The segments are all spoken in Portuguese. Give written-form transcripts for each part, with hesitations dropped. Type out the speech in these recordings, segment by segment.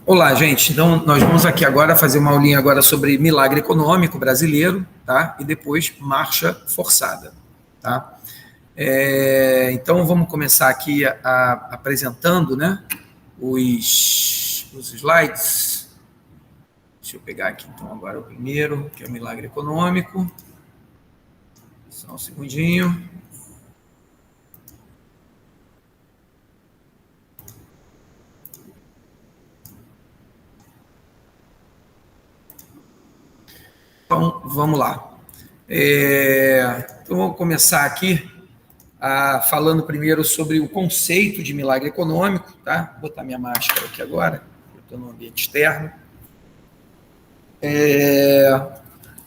Olá, gente. Então, nós vamos aqui agora fazer uma aulinha agora sobre milagre econômico brasileiro, tá? E depois marcha forçada, tá? Então, vamos começar aqui apresentando, né, os slides. Deixa eu pegar aqui, então, agora o primeiro, que é o milagre econômico. Só um segundinho. Então, vamos lá. Então, vamos começar aqui falando primeiro sobre o conceito de milagre econômico, tá? Vou botar minha máscara aqui agora, eu estou no ambiente externo.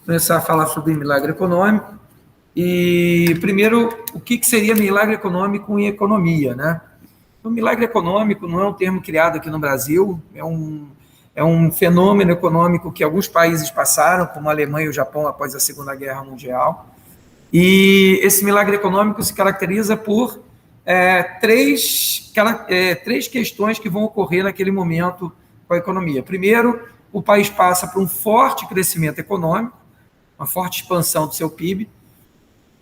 Começar a falar sobre milagre econômico. E, primeiro, o que seria milagre econômico em economia, né? O milagre econômico não é um termo criado aqui no Brasil, é um fenômeno econômico que alguns países passaram, como a Alemanha e o Japão após a Segunda Guerra Mundial. E esse milagre econômico se caracteriza por três questões que vão ocorrer naquele momento com a economia. Primeiro, o país passa por um forte crescimento econômico, uma forte expansão do seu PIB,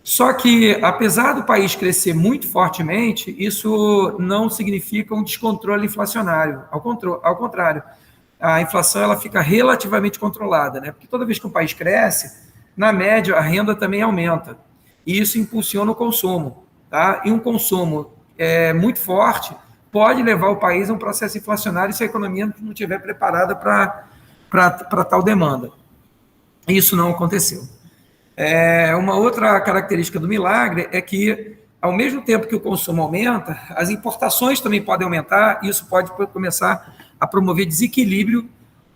só que, apesar do país crescer muito fortemente, isso não significa um descontrole inflacionário. Ao contrário, a inflação ela fica relativamente controlada, né? Porque toda vez que um país cresce, na média, a renda também aumenta. E isso impulsiona o consumo, tá? E um consumo muito forte pode levar o país a um processo inflacionário se a economia não estiver preparada para tal demanda. Isso não aconteceu. Uma outra característica do milagre é que, ao mesmo tempo que o consumo aumenta, as importações também podem aumentar, e isso pode começar a promover desequilíbrio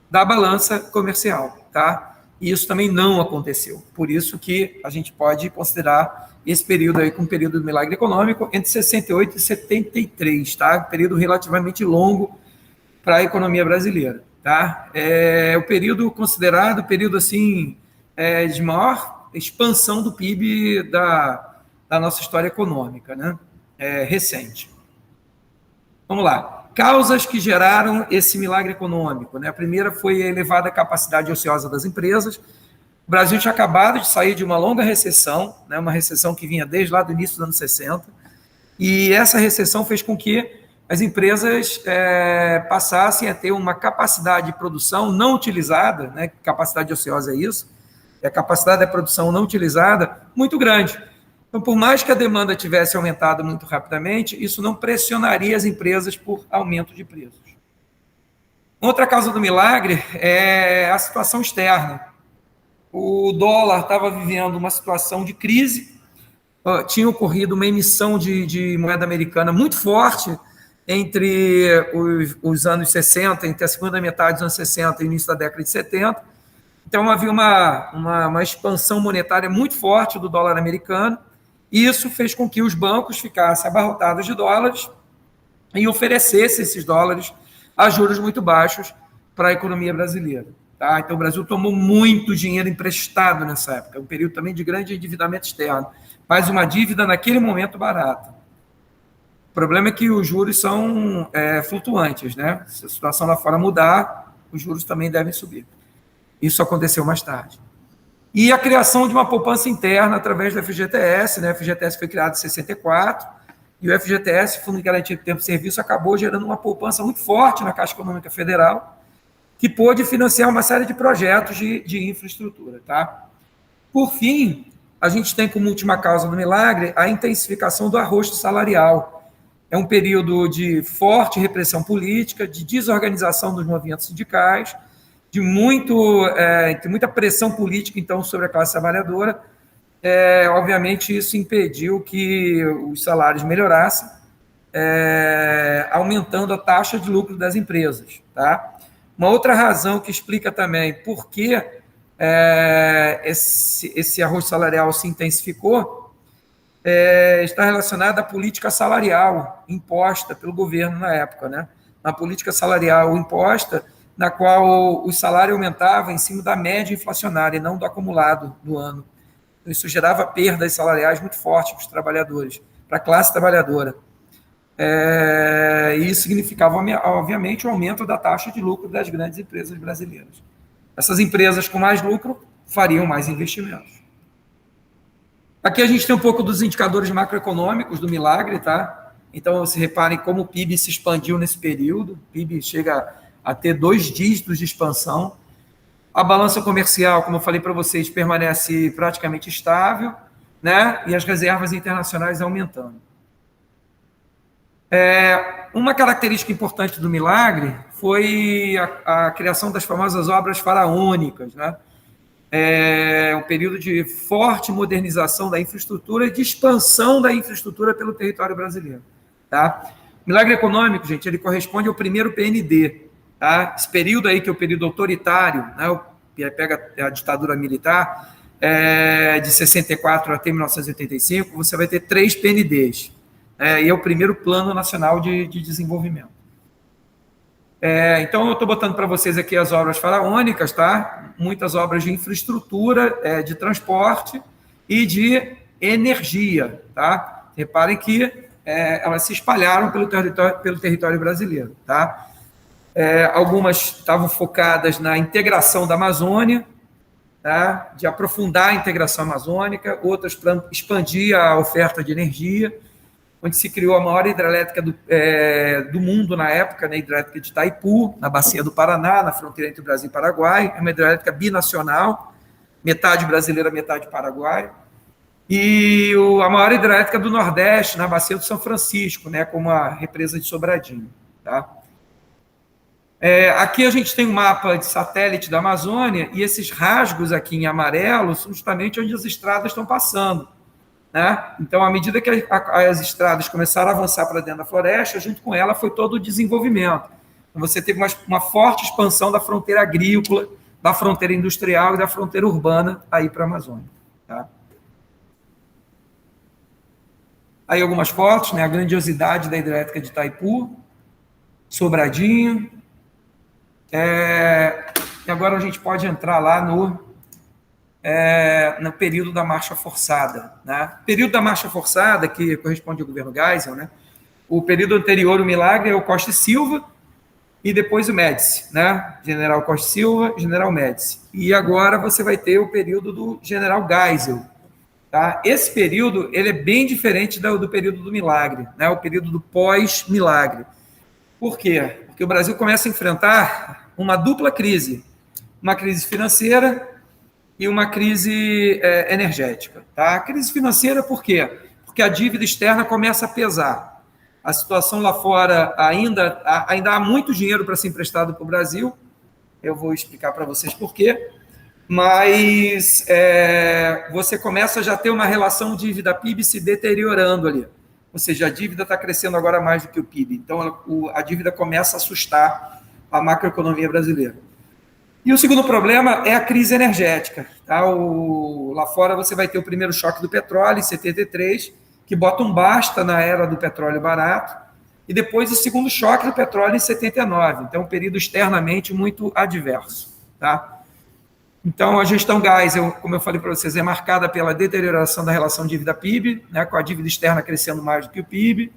da balança comercial, tá? E isso também não aconteceu. Por isso que a gente pode considerar esse período aí como um período do milagre econômico entre 68 e 73, tá? Um período relativamente longo para a economia brasileira, tá? É o período considerado período assim de maior expansão do PIB da nossa história econômica, né? Recente. Vamos lá. Causas que geraram esse milagre econômico, né? A primeira foi a elevada capacidade ociosa das empresas. O Brasil tinha acabado de sair de uma longa recessão, né? Uma recessão que vinha desde lá do início dos anos 60, e essa recessão fez com que as empresas passassem a ter uma capacidade de produção não utilizada, né? Capacidade ociosa é isso, a capacidade da produção não utilizada muito grande. Então, por mais que a demanda tivesse aumentado muito rapidamente, isso não pressionaria as empresas por aumento de preços. Outra causa do milagre é a situação externa. O dólar estava vivendo uma situação de crise, tinha ocorrido uma emissão de moeda americana muito forte entre os anos 60, entre a segunda metade dos anos 60 e o início da década de 70. Então, havia uma expansão monetária muito forte do dólar americano, e isso fez com que os bancos ficassem abarrotados de dólares e oferecessem esses dólares a juros muito baixos para a economia brasileira. Tá? Então, o Brasil tomou muito dinheiro emprestado nessa época, um período também de grande endividamento externo, mas uma dívida naquele momento barata. O problema é que os juros são flutuantes, né? Se a situação lá fora mudar, os juros também devem subir. Isso aconteceu mais tarde. E a criação de uma poupança interna através do FGTS, né? O FGTS foi criado em 64, e o FGTS, Fundo de Garantia de Tempo de Serviço, acabou gerando uma poupança muito forte na Caixa Econômica Federal, que pôde financiar uma série de projetos de infraestrutura. Tá? Por fim, a gente tem como última causa do milagre a intensificação do arrocho salarial. É um período de forte repressão política, de desorganização dos movimentos sindicais, de muita pressão política, então, sobre a classe trabalhadora. Obviamente, isso impediu que os salários melhorassem, aumentando a taxa de lucro das empresas. Tá? Uma outra razão que explica também por que esse arrocho salarial se intensificou está relacionada à política salarial imposta pelo governo na época, né? Uma política salarial imposta na qual o salário aumentava em cima da média inflacionária e não do acumulado do ano. Isso gerava perdas salariais muito fortes para os trabalhadores, para a classe trabalhadora. E isso significava, obviamente, o aumento da taxa de lucro das grandes empresas brasileiras. Essas empresas com mais lucro fariam mais investimentos. Aqui a gente tem um pouco dos indicadores macroeconômicos do milagre, tá? Então, se reparem como o PIB se expandiu nesse período. O PIB chega a ter 2 dígitos de expansão. A balança comercial, como eu falei para vocês, permanece praticamente estável, né? E as reservas internacionais aumentando. Uma característica importante do milagre foi a criação das famosas obras faraônicas, né? Um período de forte modernização da infraestrutura e de expansão da infraestrutura pelo território brasileiro. Tá? O milagre econômico, gente, ele corresponde ao primeiro PND. Tá? Esse período aí, que é o período autoritário, né? Pega a ditadura militar, de 64 até 1985, você vai ter 3 PNDs. E é o primeiro Plano Nacional de Desenvolvimento. Então, eu estou botando para vocês aqui as obras faraônicas, tá? Muitas obras de infraestrutura, de transporte e de energia. Tá? Reparem que elas se espalharam pelo território brasileiro. Tá? Algumas estavam focadas na integração da Amazônia, tá? De aprofundar a integração amazônica, outras para expandir a oferta de energia, onde se criou a maior hidrelétrica do mundo na época, né, a hidrelétrica de Itaipu, na bacia do Paraná, na fronteira entre o Brasil e o Paraguai. É uma hidrelétrica binacional, metade brasileira, metade paraguaia. E a maior hidrelétrica do Nordeste, na bacia do São Francisco, né, como a represa de Sobradinho. Tá? Aqui a gente tem um mapa de satélite da Amazônia, e esses rasgos aqui em amarelo são justamente onde as estradas estão passando. Né? Então, à medida que as estradas começaram a avançar para dentro da floresta, junto com ela foi todo o desenvolvimento. Então, você teve uma forte expansão da fronteira agrícola, da fronteira industrial e da fronteira urbana aí para a Amazônia. Tá? Aí algumas fotos, né? A grandiosidade da hidrelétrica de Itaipu, Sobradinho. E agora a gente pode entrar lá no período da marcha forçada. Né? O período da marcha forçada, que corresponde ao governo Geisel, né? O período anterior, o milagre, é o Costa e Silva, e depois o Médici, né? General Costa e Silva, General Médici. E agora você vai ter o período do General Geisel. Tá? Esse período ele é bem diferente do período do milagre, né? O período do pós-milagre. Por quê? Porque o Brasil começa a enfrentar uma dupla crise. Uma crise financeira e uma crise energética. Tá? A crise financeira, por quê? Porque a dívida externa começa a pesar. A situação lá fora ainda há muito dinheiro para ser emprestado para o Brasil. Eu vou explicar para vocês por quê. Mas você começa a já ter uma relação dívida-PIB se deteriorando ali. Ou seja, a dívida está crescendo agora mais do que o PIB. Então, a dívida começa a assustar a macroeconomia brasileira. E o segundo problema é a crise energética. Tá? Lá fora você vai ter o primeiro choque do petróleo, em 73, que bota um basta na era do petróleo barato, e depois o segundo choque do petróleo em 79. Então, um período externamente muito adverso. Tá? Então, a gestão Geisel, como eu falei para vocês, é marcada pela deterioração da relação dívida-PIB, né, com a dívida externa crescendo mais do que o PIB.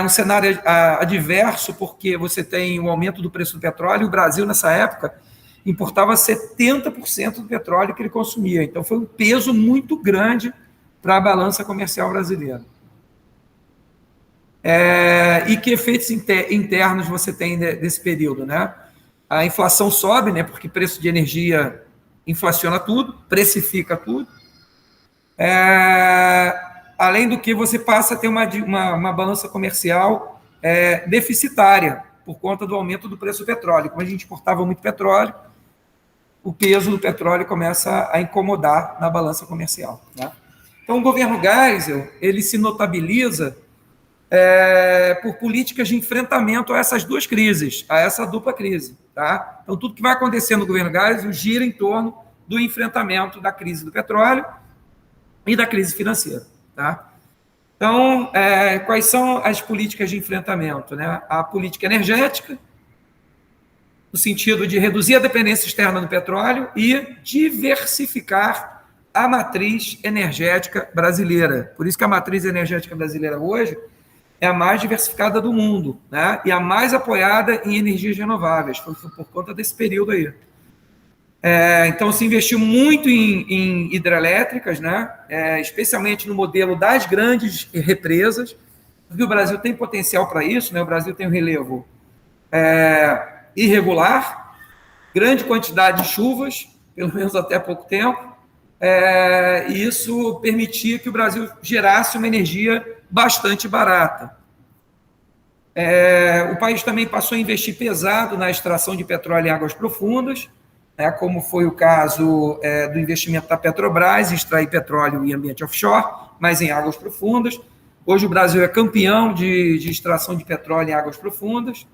Um cenário adverso, porque você tem o aumento do preço do petróleo. O Brasil, nessa época, importava 70% do petróleo que ele consumia. Então, foi um peso muito grande para a balança comercial brasileira. E que efeitos internos você tem desse período? Né? A inflação sobe, né, porque preço de energia inflaciona tudo, precifica tudo. Além do que você passa a ter uma balança comercial deficitária, por conta do aumento do preço do petróleo. Como a gente importava muito petróleo, o peso do petróleo começa a incomodar na balança comercial. Né? Então, o governo Geisel, ele se notabiliza por políticas de enfrentamento a essas duas crises, a essa dupla crise. Tá? Então, tudo que vai acontecer no governo Geisel gira em torno do enfrentamento da crise do petróleo e da crise financeira. Tá? Então, quais são as políticas de enfrentamento? Né? A política energética, no sentido de reduzir a dependência externa do petróleo e diversificar a matriz energética brasileira. Por isso que a matriz energética brasileira hoje é a mais diversificada do mundo, né? E a mais apoiada em energias renováveis, foi por conta desse período aí. Então, se investiu muito em hidrelétricas, né? Especialmente no modelo das grandes represas, porque o Brasil tem potencial para isso, né? O Brasil tem um relevo irregular, grande quantidade de chuvas, pelo menos até pouco tempo, e isso permitia que o Brasil gerasse uma energia bastante barata. O país também passou a investir pesado na extração de petróleo em águas profundas, né, como foi o caso do investimento da Petrobras, em extrair petróleo em ambiente offshore, mas em águas profundas. Hoje o Brasil é campeão de extração de petróleo em águas profundas.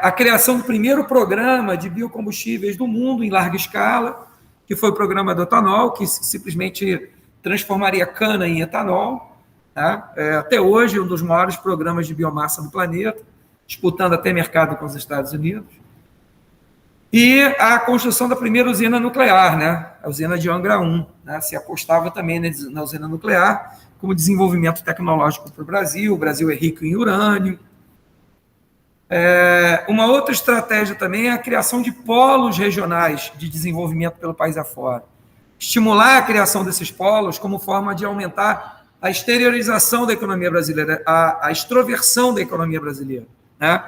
A criação do primeiro programa de biocombustíveis do mundo em larga escala, que foi o programa do etanol, que simplesmente transformaria cana em etanol. Tá? Até hoje, um dos maiores programas de biomassa do planeta, disputando até mercado com os Estados Unidos. E a construção da primeira usina nuclear, né? A usina de Angra 1. Né? Se apostava também na usina nuclear como desenvolvimento tecnológico para o Brasil. O Brasil é rico em urânio. Uma outra estratégia também é a criação de polos regionais de desenvolvimento pelo país afora. Estimular a criação desses polos como forma de aumentar a exteriorização da economia brasileira, a extroversão da economia brasileira. Né?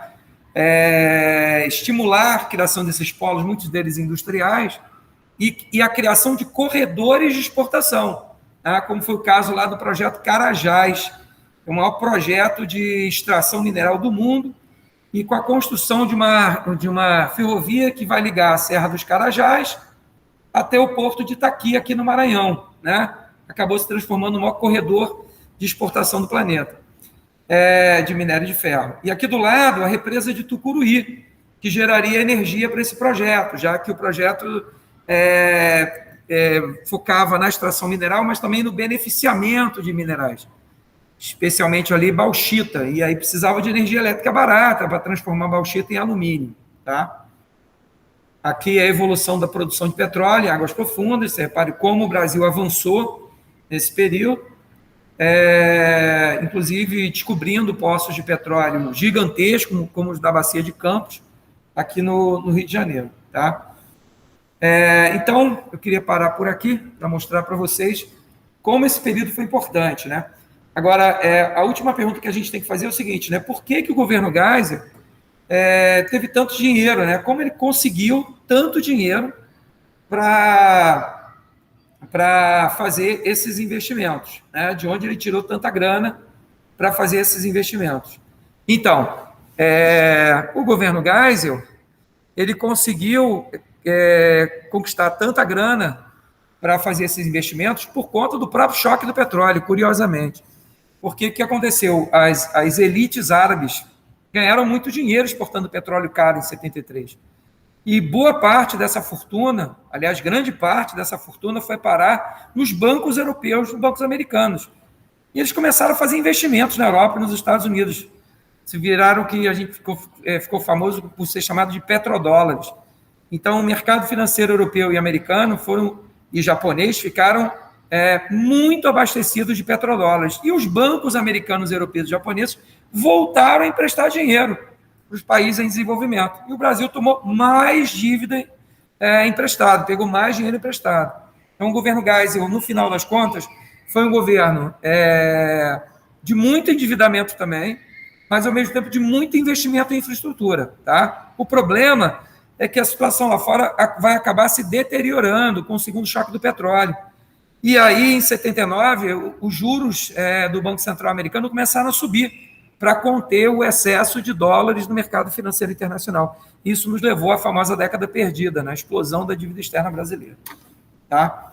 Estimular a criação desses polos, muitos deles industriais, e a criação de corredores de exportação, né? Como foi o caso lá do projeto Carajás, o maior projeto de extração mineral do mundo, e com a construção de uma ferrovia que vai ligar a Serra dos Carajás até o porto de Itaqui, aqui no Maranhão. Né? Acabou se transformando no maior corredor de exportação do planeta, de minério de ferro. E aqui do lado, a represa de Tucuruí, que geraria energia para esse projeto, já que o projeto focava na extração mineral, mas também no beneficiamento de minerais, especialmente ali bauxita, e aí precisava de energia elétrica barata para transformar bauxita em alumínio. Tá? Aqui é a evolução da produção de petróleo em águas profundas. Você repare como o Brasil avançou nesse período, inclusive descobrindo poços de petróleo gigantescos, como os da Bacia de Campos, aqui no Rio de Janeiro. Tá? Então, eu queria parar por aqui para mostrar para vocês como esse período foi importante. Né? Agora, a última pergunta que a gente tem que fazer é o seguinte, né? Por que o governo Geisel teve tanto dinheiro, né? Como ele conseguiu tanto dinheiro para fazer esses investimentos, né? De onde ele tirou tanta grana para fazer esses investimentos? Então, o governo Geisel, ele conseguiu conquistar tanta grana para fazer esses investimentos por conta do próprio choque do petróleo, curiosamente. Porque o que aconteceu? As elites árabes ganharam muito dinheiro exportando petróleo caro em 73. E boa parte dessa fortuna, aliás, grande parte dessa fortuna foi parar nos bancos europeus, nos bancos americanos. E eles começaram a fazer investimentos na Europa e nos Estados Unidos. Se viraram que a gente ficou famoso por ser chamado de petrodólares. Então, o mercado financeiro europeu e americano e japonês ficaram muito abastecidos de petrodólares. E os bancos americanos, europeus e japoneses voltaram a emprestar dinheiro para os países em desenvolvimento. E o Brasil tomou mais dívida emprestado, pegou mais dinheiro emprestado. Então, o governo Geisel, no final das contas, foi um governo de muito endividamento também, mas, ao mesmo tempo, de muito investimento em infraestrutura. Tá? O problema é que a situação lá fora vai acabar se deteriorando com o segundo choque do petróleo. E aí, em 79, os juros do Banco Central americano começaram a subir para conter o excesso de dólares no mercado financeiro internacional. Isso nos levou à famosa década perdida, na explosão da dívida externa brasileira. Tá?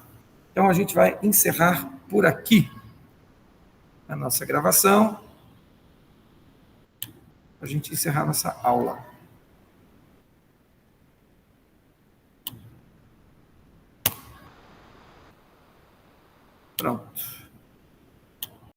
Então, a gente vai encerrar por aqui a nossa gravação, para a gente encerrar nossa aula. Pronto.